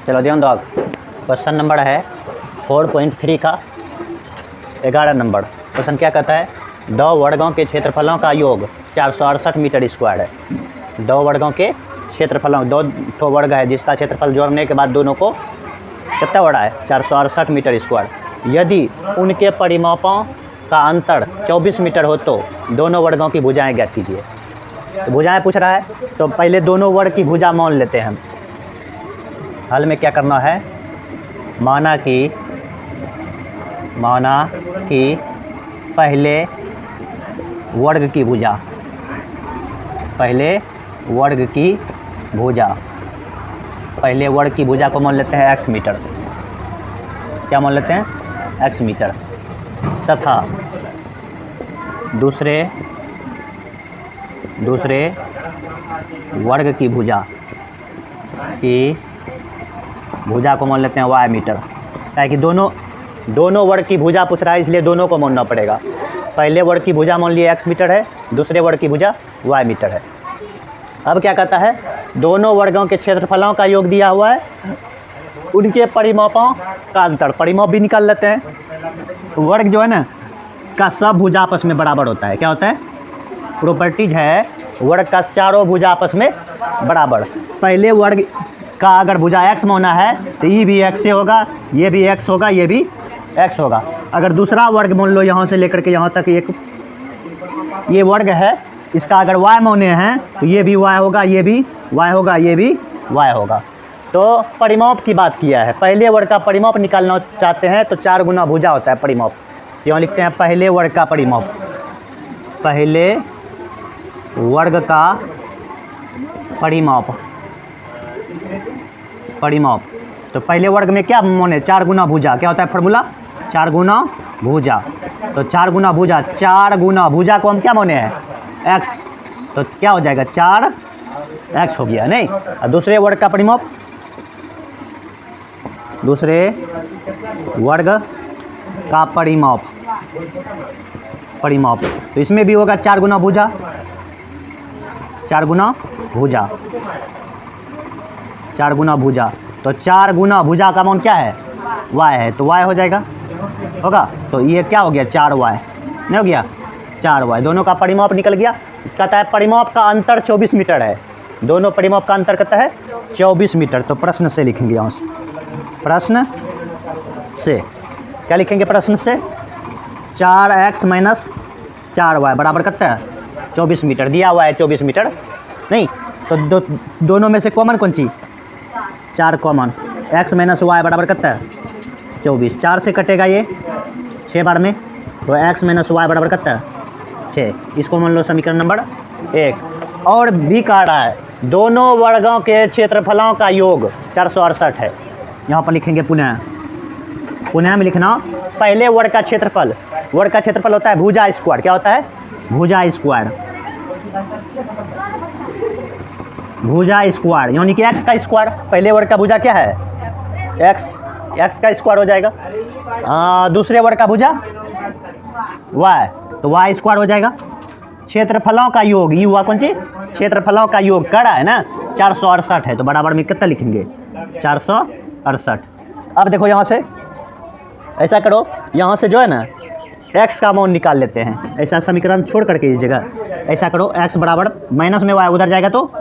चलो ध्यान दो। क्वेश्चन नंबर है 4.3 का 11 नंबर। क्वेश्चन क्या कहता है, 2 वर्गों के क्षेत्रफलों का योग 468 मीटर स्क्वायर है। 2 वर्गों के क्षेत्रफलों, 2 वर्ग है जिसका क्षेत्रफल जोड़ने के बाद दोनों को कितना बड़ा है, 468 मीटर स्क्वायर। यदि उनके परिमापों का अंतर 24 मीटर हो तो दोनों वर्गों की भुजाएं ज्ञात कीजिए। तो भुजाएं पूछ रहा है, तो पहले दोनों वर्ग की भुजा मान लेते हैं हम। हल में क्या करना है, माना कि पहले वर्ग की भुजा, पहले वर्ग की भुजा को मान लेते हैं x मीटर। क्या मान लेते हैं, x मीटर। तथा दूसरे वर्ग की भुजा को मान लेते हैं y मीटर। क्या है कि दोनों वर्ग की भुजा पूछ रहा है, इसलिए दोनों को मानना पड़ेगा। पहले वर्ग की भुजा मान लिए x मीटर है, दूसरे वर्ग की भुजा y मीटर है। अब क्या कहता है, दोनों वर्गों के क्षेत्रफलों का योग दिया हुआ है, उनके परिमापों का अंतर, परिमाप भी निकाल लेते हैं। वर्ग जो है ना का सब भुजा आपस में बराबर होता है। क्या होता है, प्रॉपर्टीज है वर्ग का चारों भुजा आपस में बराबर। पहले वर्ग का अगर भुजा x माना है तो ये भी x से होगा, ये भी x होगा, ये भी x होगा। अगर दूसरा वर्ग मान लो यहाँ से लेकर के यहाँ तक ये वर्ग है, इसका अगर y माने हैं तो ये भी y होगा, ये भी y होगा, ये भी y होगा। तो परिमाप की बात किया है, पहले वर्ग का परिमाप निकालना चाहते हैं तो 4 गुना भुजा होता है परिमाप। यहाँ लिखते हैं पहले वर्ग का परिमाप, पहले वर्ग का परिमाप। तो पहले वर्ग में क्या माने, 4 गुना भुजा। क्या होता है फार्मूला, 4 गुना भुजा। तो 4 गुना भुजा को हम क्या माने हैं, x। तो क्या हो जाएगा, 4x हो गया नहीं। और दूसरे वर्ग का परिमाप, दूसरे वर्ग का परिमाप तो इसमें भी होगा 4 गुना भुजा, 4 गुना भुजा। तो 4 गुना भुजा का मान क्या है, y है, तो y हो जाएगा, होगा। तो ये क्या हो गया, 4y नहीं हो गया, 4y। दोनों का परिमाप निकल गया। कहता है परिमाप का अंतर 24 मीटर है, दोनों परिमाप का अंतर कहता है 24 मीटर। तो प्रश्न से लिखेंगे, यहाँ से प्रश्न से क्या लिखेंगे, प्रश्न से 4x माइनस 4y बराबर कितना है, 24 मीटर दिया हुआ है, 24 मीटर नहीं। तो दोनों में से कॉमन कौन सी, 4 कॉमन, x माइनस y बराबर कितना है 24। 4 से कटेगा ये 6 बार में, तो x माइनस y बराबर कितना है 6। इसको मान लो समीकरण नंबर 1। और भी कह रहा है दोनों वर्गों के क्षेत्रफलों का योग 468 है। यहाँ पर लिखेंगे पुनः में लिखना, पहले वर्ग का क्षेत्रफल होता है भुजा स्क्वायर। क्या होता है, भुजा स्क्वायर यानी कि x का स्क्वायर। पहले वर्ग का भुजा क्या है, x का स्क्वायर हो जाएगा। दूसरे वर्ग का भुजा y, तो y स्क्वायर हो जाएगा। क्षेत्रफलों का योग, ये हुआ कौन सी, क्षेत्रफलों का योग कर रहा है ना, 468 है, तो बराबर में कितना लिखेंगे, 468। अब देखो यहाँ से ऐसा करो, यहाँ से जो है ना x का मान निकाल लेते हैं। ऐसा समीकरण छोड़ करके इस जगह ऐसा करो, x बराबर माइनस में y उधर जाएगा तो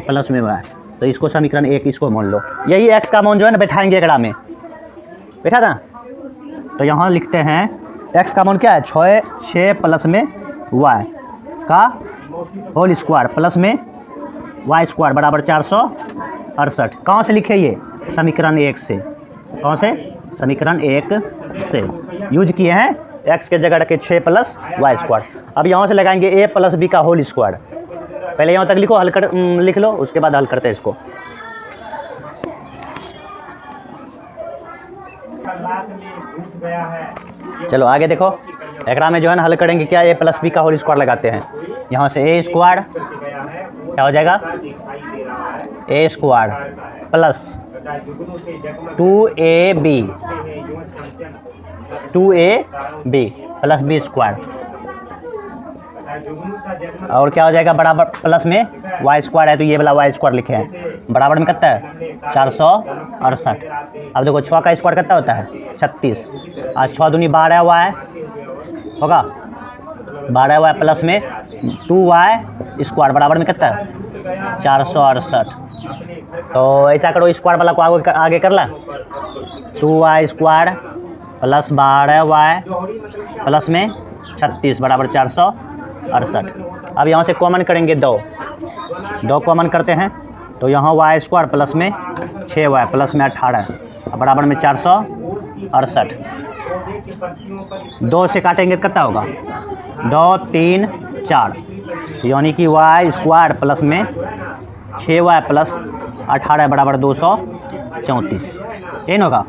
प्लस में y। तो इसको समीकरण 1 इसको मान लो। यही x का मान जो है ना बैठाएंगे एकड़ा में, बैठा था। तो यहाँ लिखते हैं x का मान क्या है, 6 प्लस में y का होल स्क्वायर प्लस में y स्क्वायर बराबर 468। कहाँ से लिखे ये, समीकरण 1 से। कहाँ से, समीकरण 1 से यूज किए हैं, x के जगह रखे 6 प्लस y स्क्वायर। अब यहाँ से लगाएंगे a प्लस b का होल स्क्वायर। पहले यहाँ तक लिखो, लिख लो, उसके बाद हल करते हैं इसको। चलो आगे देखो, एकरा में जो है ना हल करेंगे क्या, a प्लस b का होल स्क्वायर लगाते हैं। यहाँ से a स्क्वायर क्या हो जाएगा, a square plus 2ab plus b square, और क्या हो जाएगा बराबर प्लस में y स्क्वायर है, तो ये वाला y स्क्वायर लिखे हैं बराबर में कितना है 468। अब देखो 6 का स्क्वायर कितना होता है 36 और 6 दूनी 12 वाई होगा 12 वाई प्लस में 2 वाई स्क्वायर बराबर में कितना है 468। तो ऐसा करो स्क्वायर वाला को आगे कर ला 2 y square plus 12 y plus में 36 बराबर 468। अब यहाँ से कॉमन करेंगे 2 कॉमन करते हैं तो यहाँ वाई स्क्वायर प्लस में 6 वाई प्लस में 18 बराबर में 468। 2 से काटेंगे तो कितना होगा 2 3 4 यानी कि वाई स्क्वायर प्लस में 6 वाई प्लस 18 बराबर 234। ये होगा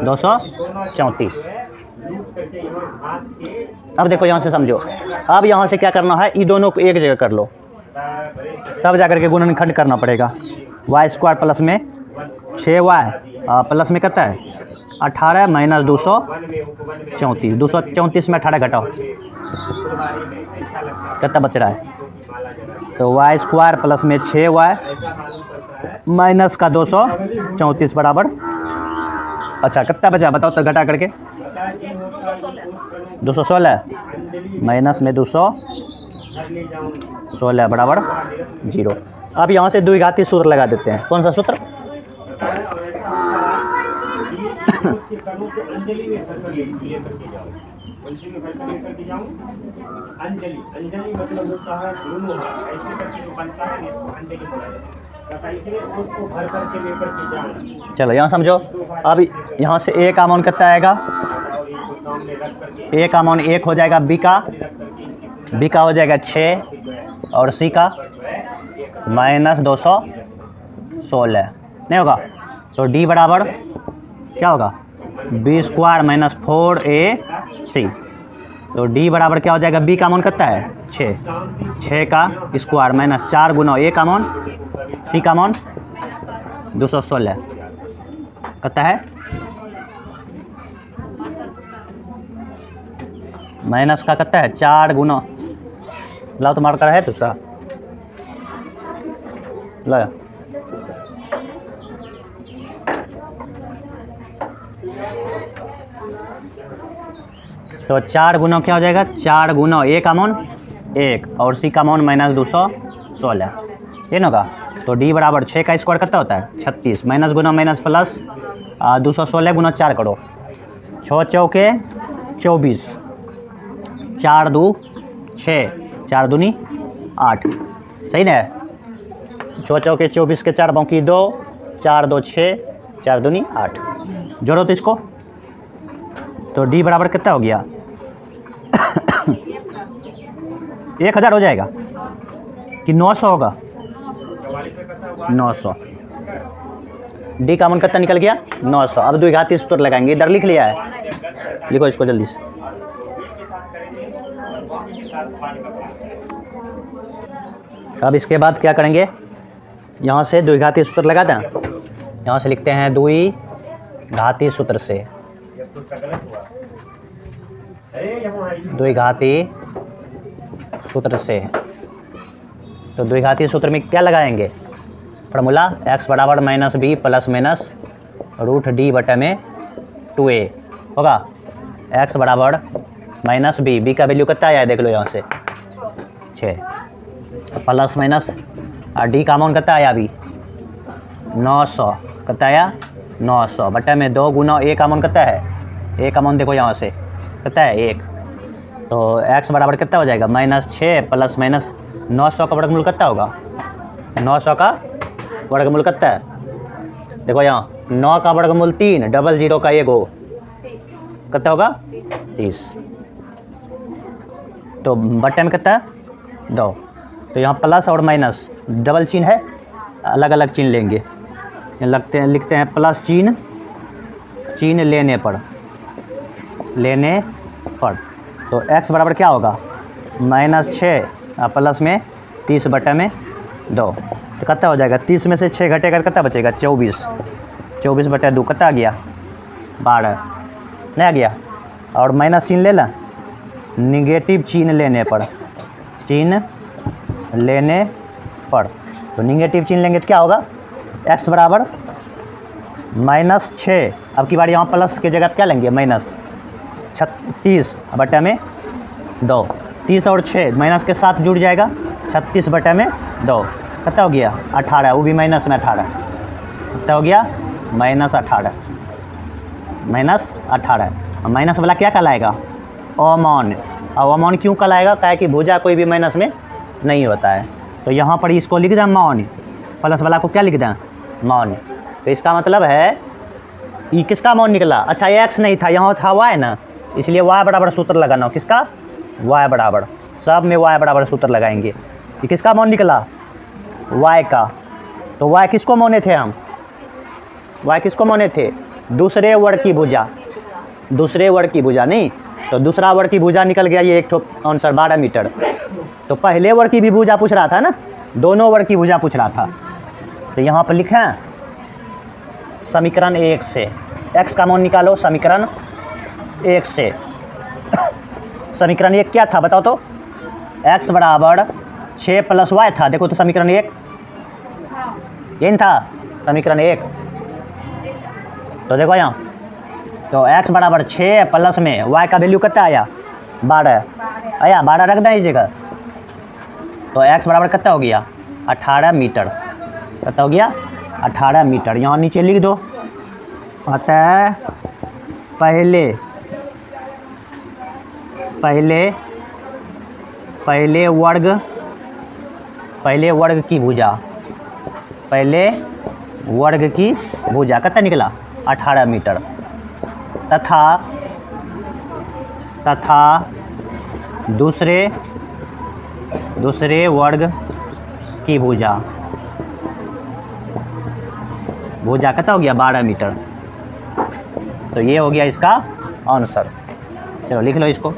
234। अब देखो यहाँ से समझो, अब यहाँ से क्या करना है, ये दोनों को एक जगह कर लो तब जाकर के गुणनखंड करना पड़ेगा। वाई स्क्वायर प्लस में 6 वाई प्लस में कितना है 18 माइनस 234। 234 में 18 घटाओ कितना बच रहा है, तो वाई स्क्वायर प्लस में 6 वाई माइनस का 234 बराबर, अच्छा कितना बचा बताओ तो घटा करके 216 माइनस में 216 बराबर 0। अब यहाँ से द्विघाती सूत्र लगा देते हैं। कौन सा सूत्र चलो यहाँ समझो। अब यहाँ से ए का मान कितना आएगा, ए का मान 1 हो जाएगा, बी का हो जाएगा 6 और सी का माइनस 216 नहीं होगा। तो डी बराबर क्या होगा बी स्क्वायर माइनस 4ac। तो डी बराबर क्या हो जाएगा, बी का मान कितना है 6 का स्क्वायर माइनस 4 गुना ए का मान सी का मान 216 कितना है माइनस का कितना है 4 गुना, लाओ तो मार्कर है दूसरा ला, तो 4 गुना क्या हो जाएगा 4 गुना ए का मान 1 और सी का मान माइनस 216 ये ना का। तो डी बराबर 6 का स्क्वायर कितना होता है 36 माइनस गुना माइनस प्लस 216 गुना 4 करो 6 चौके 24 4 2 6 4 दूनी 8 सही ना। 6 चौके 24 के 4 बाकी 2 4 2 6 4 दूनी 8 जोड़ो तो इसको, तो डी बराबर कितना हो गया 1000 हो जाएगा कि 900 होगा 900। डी का मान कितना निकल गया 900। अब द्विघाती सूत्र लगाएंगे, इधर लिख लिया है, लिखो इसको जल्दी से। अब इसके बाद क्या करेंगे, यहाँ से द्विघाती सूत्र लगाते हैं, यहाँ से लिखते हैं द्विघाती सूत्र से, द्विघाती सूत्र से। तो द्विघाती सूत्र में क्या लगाएंगे फार्मूला, x बराबर minus b plus minus root d बटे में 2a होगा। x बराबर माइनस बी का वैल्यू कितना आया है देख लो यहाँ से 6 प्लस माइनस डी का अमाउंट कितना आया अभी 900 कितना आया 900 बटे में 2 गुना ए का अमाउंट कितना है, ए का अमाउंट देखो यहाँ से कितना है 1। तो x बराबर कितना हो जाएगा -6 प्लस माइनस 900 का वर्गमूल कितना होगा, 900 का वर्गमूल कितना है देखो यहाँ 9 का वर्गमूल 3 डबल 0 का 1 कितना होगा 30। तो बटे में कितना है 2। तो यहाँ प्लस और माइनस डबल चिन्ह है, अलग अलग चिन्ह लेंगे, लिखते हैं प्लस चिन्ह लेने पर। तो x बराबर क्या होगा -6 प्लस में 30 बटे में 2। तो कितना हो जाएगा 30 में से 6 घटेगा कितना बचेगा 24 बटे 2 कितना आ गया 12 नहीं आ गया। और माइनस चिन्ह ले ला, निगेटिव चिन्ह लेने पर। तो निगेटिव चिन्ह लेंगे तो क्या होगा एक्स बराबर -6, अब की बार यहाँ प्लस की जगह क्या लेंगे -36 बटे में 2, 30 और 6 माइनस के साथ जुड़ जाएगा, 36 बटे में 2 कितना हो गया 18, वो भी माइनस में 18 कितना हो गया -18, माइनस वाला क्या कहलाएगा अमौन। और अमौन क्यों कहलाएगा, क्या है कि भुजा कोई भी माइनस में नहीं होता है। तो यहाँ पर इसको लिख दें मौन, प्लस वाला को क्या लिख दें मौन। तो इसका मतलब है ये किसका मौन निकला, अच्छा एक्स नहीं था यहाँ था वाई ना, इसलिए वाई बराबर सूत्र लगाना हो, किसका वाई बराबर, सब में वाई बराबर सूत्र लगाएंगे। ये किसका मौन निकला वाई का। तो वाई किसको मौने थे हम, वाई किसको मौने थे दूसरे वर्ग की भुजा, दूसरे वर्ग की भुजा नहीं, तो दूसरा वर्ग की भुजा निकल गया ये एक ठो आंसर 12 मीटर। तो पहले वर्ग की भी भुजा पूछ रहा था ना, दोनों वर्ग की भुजा पूछ रहा था। तो यहाँ पर लिखें समीकरण 1 से x का मान निकालो, समीकरण 1 से समीकरण 1 क्या था बताओ तो, x बराबर 6 + y था, देखो तो समीकरण 1 यही था समीकरण 1। तो देखो यहाँ तो x बराबर 6 प्लस में y का वैल्यू कितना आया 12 आया, 12 रख दें इस जगह। तो x बराबर कितना हो गया 18 मीटर, कितना हो गया 18 मीटर। यहाँ नीचे लिख दो, अतः पहले वर्ग की भुजा, पहले वर्ग की भुजा कितना निकला 18 मीटर, तथा दूसरे वर्ग की भुजा कितना हो गया 12 मीटर। तो ये हो गया इसका आंसर। चलो लिख लो इसको।